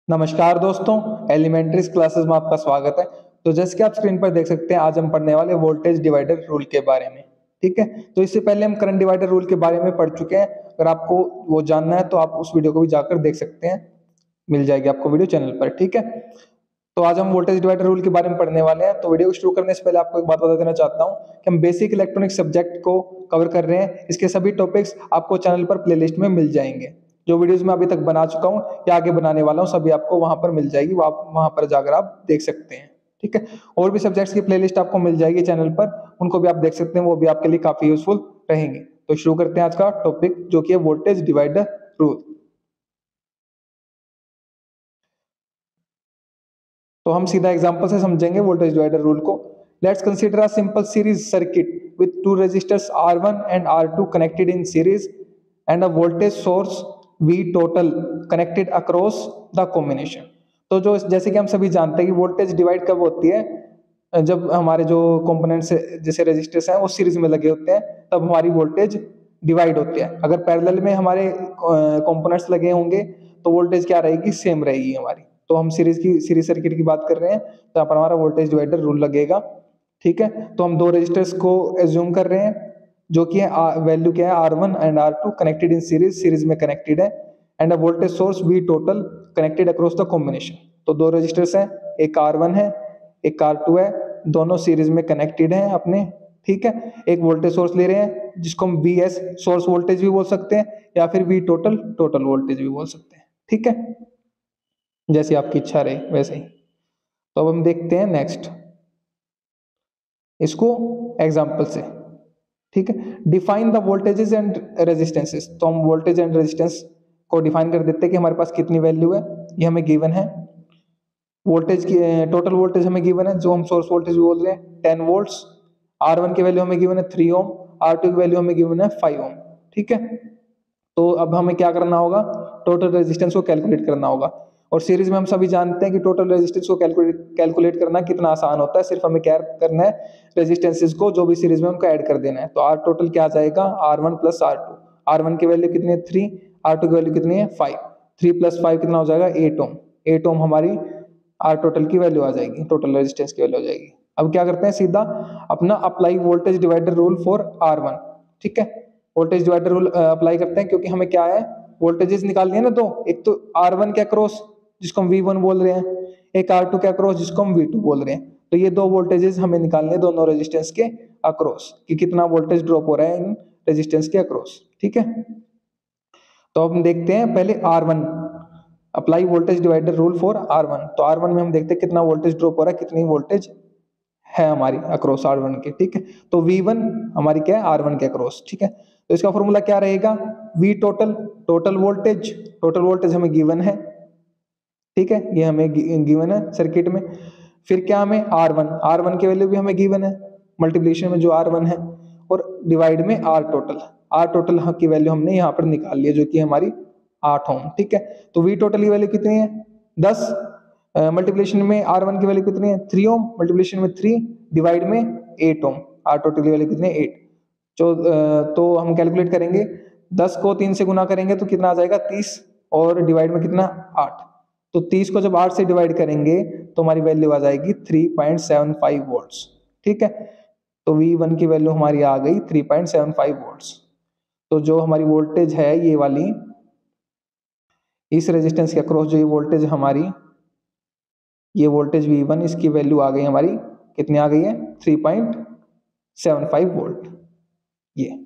नमस्कार दोस्तों, elementary classes में आपका स्वागत है। तो जैसे कि आप स्क्रीन पर देख सकते हैं, आज हम पढ़ने वाले वोल्टेज डिवाइडर रूल के बारे में। ठीक है, तो इससे पहले हम करंट डिवाइडर रूल के बारे में पढ़ चुके हैं। अगर आपको वो जानना है तो आप उस वीडियो को भी जाकर देख सकते हैं, मिल जाएगी आपको वीडियो चैनल पर। ठीक है, तो आज हम वोल्टेज डिवाइडर रूल के बारे में पढ़ने वाले हैं। तो वीडियो को शुरू करने से पहले आपको एक बात बता देना चाहता हूँ कि हम बेसिक इलेक्ट्रॉनिक सब्जेक्ट को कवर कर रहे हैं। इसके सभी टॉपिक्स आपको चैनल पर प्लेलिस्ट में मिल जाएंगे। जो वीडियोस मैं अभी तक बना चुका हूँ या आगे बनाने वाला हूँ, सभी आपको वहां पर मिल जाएगी। वो आप वहां पर जाकर आप देख सकते हैं। ठीक है, और भी सब्जेक्ट्स की प्लेलिस्ट आपको मिल जाएगी चैनल पर, उनको भी आप देख सकते हैं। वो भी आपके लिए काफी यूजफुल रहेंगे। तो शुरू करते हैं आज का टॉपिक, जो कि है वोल्टेज डिवाइडर रूल। तो हम सीधा एग्जांपल से समझेंगे वोल्टेज डिवाइडर रूल को। Let's consider a simple series circuit with two resistors R1 and R2 connected in series and a voltage source V total connected across the combination. तो जो जैसे कि हम सभी जानते हैं कि वोल्टेज डिवाइड कब होती है, जब हमारे जो कंपोनेंट्स जैसे रेजिस्टर्स हैं वो सीरीज में लगे होते हैं, तब हमारी वोल्टेज डिवाइड होती है। अगर पैरेलल में हमारे कंपोनेंट्स लगे होंगे तो वोल्टेज क्या रहेगी, सेम रहेगी हमारी। तो हम सीरीज सर्किट की बात कर रहे हैं, तो यहाँ पर हमारा वोल्टेज डिवाइडर रूल लगेगा। ठीक है, तो हम दो रजिस्टर्स को एज्यूम कर रहे हैं, जो कि वैल्यू क्या है, R1 and R2 connected in series में कनेक्टेड है, and a voltage source V total connected across the combination. तो दो रजिस्टर्स हैं, एक R1 है एक R2 है, दोनों सीरीज में कनेक्टेड हैं अपने। ठीक है, एक वोल्टेज सोर्स ले रहे हैं जिसको हम VS सोर्स वोल्टेज भी बोल सकते हैं, या फिर V टोटल टोटल वोल्टेज भी बोल सकते हैं। ठीक है, जैसी आपकी इच्छा रहे वैसे ही। तो अब हम देखते हैं नेक्स्ट इसको एग्जाम्पल से। ठीक है, define the voltages and resistances. तो हम वोल्टेज एंड रेजिस्टेंस को डिफाइन कर देते हैं कि हमारे पास कितनी वैल्यू है, ये हमें गिवन है। वोल्टेज की टोटल वोल्टेज हमें गिवन है, जो हम सोर्स वोल्टेज बोल रहे हैं 10 वोल्ट्स। R1 की वैल्यू हमें गिवन है 3 ओम, R2 की वैल्यू हमें गिवन है 5 ओम। ठीक है, तो अब हमें क्या करना होगा, टोटल रेजिस्टेंस को कैलकुलेट करना होगा। और सीरीज में हम सभी जानते हैं कि टोटल रेजिस्टेंस को कैलकुलेट करना कितना आसान होता है। सिर्फ हमें क्या करना है, रेजिस्टेंसेस को जो भी सीरीज में उनको ऐड कर देना है। तो आर टोटल क्या आ जाएगा, R1 प्लस R2। R1 की वैल्यू कितनी है 3, R2 की वैल्यू कितनी है 5। 3 प्लस 5 कितना हो जाएगा 8 ओम। 8 ओम हमारी आर टोटल की वैल्यू आ जाएगी, टोटल रेजिस्टेंस की वैल्यू आ जाएगी। अब क्या करते हैं, सीधा अपना apply voltage divider rule for R1। ठीक है, वोल्टेज डिवाइडर रूल अप्लाई करते हैं, क्योंकि हमें क्या है, वोल्टेजेस निकालनी है ना। दो, एक तो R1 के अक्रॉस जिसको हम V1 बोल रहे हैं, एक R2 के अक्रॉस जिसको हम V2 बोल रहे हैं। तो ये दो वोल्टेजेस हमें निकालने हैं दोनों रेजिस्टेंस के अक्रॉस, कि कितना वोल्टेज ड्रॉप हो रहा है इन रेजिस्टेंस के अक्रॉस। ठीक है, तो अब हम देखते हैं पहले R1, apply voltage divider rule for R1। तो R1 में हम देखते हैं कितना वोल्टेज ड्रॉप हो रहा है, कितनी वोल्टेज है हमारी अक्रॉस R1 के। ठीक है, तो V1 हमारी क्या है, R1 के अक्रॉस। ठीक है, तो इसका फॉर्मूला क्या रहेगा, V टोटल, टोटल वोल्टेज हमें गिवन है। ठीक है, ये हमें गिवन है सर्किट में। फिर क्या हमें R1 की वैल्यू भी हमें गिवन है, मल्टीप्लिकेशन में जो R1 है, और डिवाइड में R टोटल की वैल्यू हमने यहाँ पर निकाल ली है, जो कि हमारी 8 ओम। ठीक है, तो V टोटल की वैल्यू कितनी है 10, मल्टीप्लिकेशन में R1 की वैल्यू कितनी है 3 ओम, मल्टीप्लिकेशन में 3, डिवाइड में 8 ओम। R टोटल की वैल्यू कितनी है 8। तो हम कैलकुलेट करेंगे, 10 को 3 से गुना करेंगे तो कितना आ जाएगा 30, और डिवाइड में कितना 8। तो 30 को जब 8 से डिवाइड करेंगे तो हमारी वैल्यू आ जाएगी 3.75 वोल्ट्स। ठीक है, तो V1 की वैल्यू हमारी आ गई 3.75 वोल्ट्स। तो जो हमारी वोल्टेज है ये वाली, इस रेजिस्टेंस के अक्रॉस जो ये वोल्टेज हमारी, ये वोल्टेज V1, इसकी वैल्यू आ गई हमारी, कितनी आ गई है 3.75 वोल्ट। ये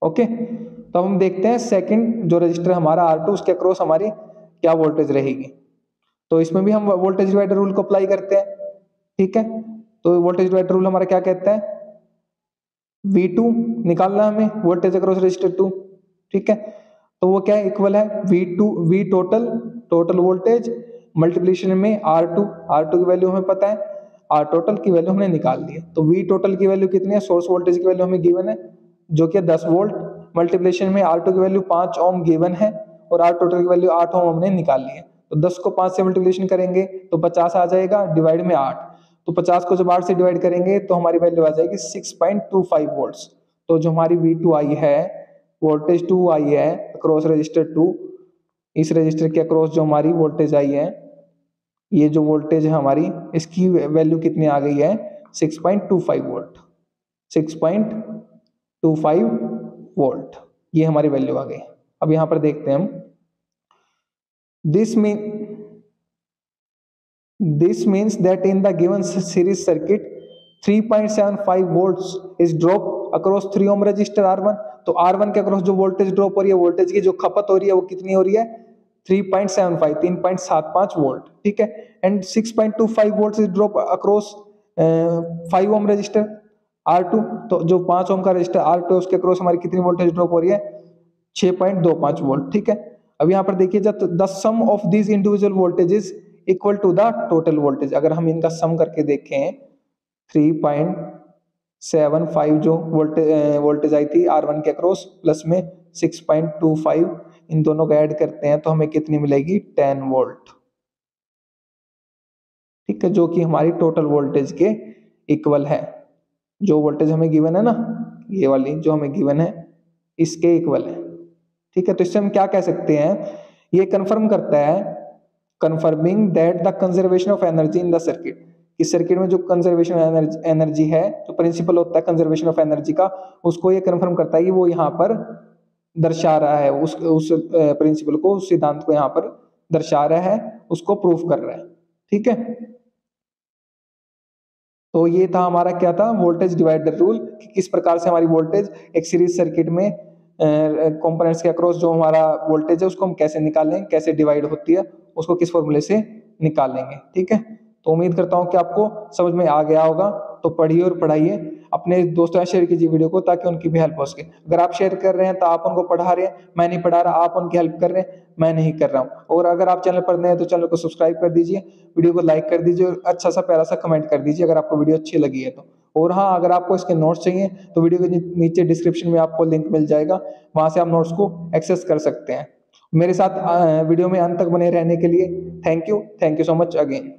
ओके, तो हम देखते हैं सेकंड जो रजिस्टर हमारा R2, उसके अक्रॉस हमारी क्या वोल्टेज रहेगी। तो इसमें भी हम वोल्टेज डिवाइडर रूल को अप्लाई करते हैं। ठीक है, तो वोल्टेज डिवाइडर रूल हमारा क्या कहता है, V2 निकालना हमें, वोल्टेज अक्रॉस रजिस्टर 2। ठीक है, तो वो क्या है, इक्वल है V टोटल वोल्टेज मल्टीप्लिकेशन में R2 की वैल्यू हमें पता है, R टोटल की वैल्यू हमने निकाल दी है। तो V टोटल की वैल्यू कितनी है, सोर्स वोल्टेज की वैल्यू हमें गिवन है, जो कि 10 वोल्ट, मल्टीप्लिकेशन में R2 की वैल्यू 5 ओम गिवन है, और R टोटल की वैल्यू 8 ओम हमने निकाल ली है। तो 10 को 5 से मल्टीप्लिकेशन करेंगे तो 50 आ जाएगा, डिवाइड में 8। तो 50 को जब 8 से डिवाइड करेंगे तो हमारी वैल्यू आ जाएगी 6.25 वोल्ट्स। तो जो हमारी V2 आई है, वोल्टेज 2 आई है अक्रॉस रजिस्टर 2, इस रजिस्टर के अक्रॉस जो हमारी वोल्टेज आई है ये जो वोल्टेज है हमारी, इसकी वैल्यू कितनी आ गई है, 6.25 वोल्ट, 6.25 वोल्ट, ये हमारी वैल्यू आ गई। अब यहां पर देखते हैं हम, this means that in the given series circuit 3.75 volts is drop across 3 ohm resistor R1। तो R1 के अक्रॉस जो वोल्टेज ड्रॉप हो रही है, वोल्टेज की जो खपत हो रही है वो कितनी हो रही है, 3.75 3.75 वोल्ट, ठीक है। And 6.25 volt is drop across 5 ohm resistor R2। तो जो 5 ओम का रजिस्टर R2 उसके अक्रॉस हमारी कितनी वोल्टेज ड्रॉप हो रही है, 6.25 वोल्ट, ठीक है। अब यहाँ पर देखिए, जब the sum of these individual voltages equal to the total voltage, अगर हम इनका सम करके देखें, 3.75 जो वोल्टेज आई थी R1 के अक्रॉस प्लस में 6.25, इन दोनों को ऐड करते हैं तो हमें कितनी मिलेगी, 10 वोल्ट, ठीक है, जो कि हमारी टोटल वोल्टेज के इक्वल है। जो वोल्टेज हमें गिवन है ना, ये वाली जो हमें गिवन है, इसके इक्वल है, ठीक है। तो इससे हम क्या कह सकते हैं, ये कंफर्म करता है, confirming that the conservation of energy in the circuit, इस सर्किट में जो कंजर्वेशन एनर्जी है, जो प्रिंसिपल होता है कंजर्वेशन ऑफ एनर्जी का, उसको ये कंफर्म करता है कि वो यहाँ पर दर्शा रहा है, उस प्रिंसिपल को, उस सिद्धांत को यहाँ पर दर्शा रहा है, उसको प्रूफ कर रहा है, ठीक है। तो ये था हमारा, क्या था, वोल्टेज डिवाइडर रूल, कि किस प्रकार से हमारी वोल्टेज एक सीरीज सर्किट में कंपोनेंट्स के अक्रॉस जो हमारा वोल्टेज है उसको हम कैसे निकालें, कैसे डिवाइड होती है, उसको किस फॉर्मूले से निकालेंगे, ठीक है। तो उम्मीद करता हूं कि आपको समझ में आ गया होगा। तो पढ़िए और पढ़ाइए, अपने दोस्तों से शेयर कीजिए वीडियो को, ताकि उनकी भी हेल्प हो सके। अगर आप शेयर कर रहे हैं तो आप उनको पढ़ा रहे हैं, मैं नहीं पढ़ा रहा, आप उनकी हेल्प कर रहे हैं, मैं नहीं कर रहा हूं। और अगर आप चैनल पर नए हैं तो चैनल को सब्सक्राइब कर दीजिए, वीडियो को लाइक कर दीजिए और अच्छा सा प्यारा सा कमेंट कर दीजिए अगर आपको वीडियो अच्छी लगी है तो। और हाँ, अगर आपको इसके नोट्स चाहिए तो वीडियो के नीचे डिस्क्रिप्शन में आपको लिंक मिल जाएगा, वहां से आप नोट्स को एक्सेस कर सकते हैं। मेरे साथ वीडियो में अंत तक बने रहने के लिए thank you so much again.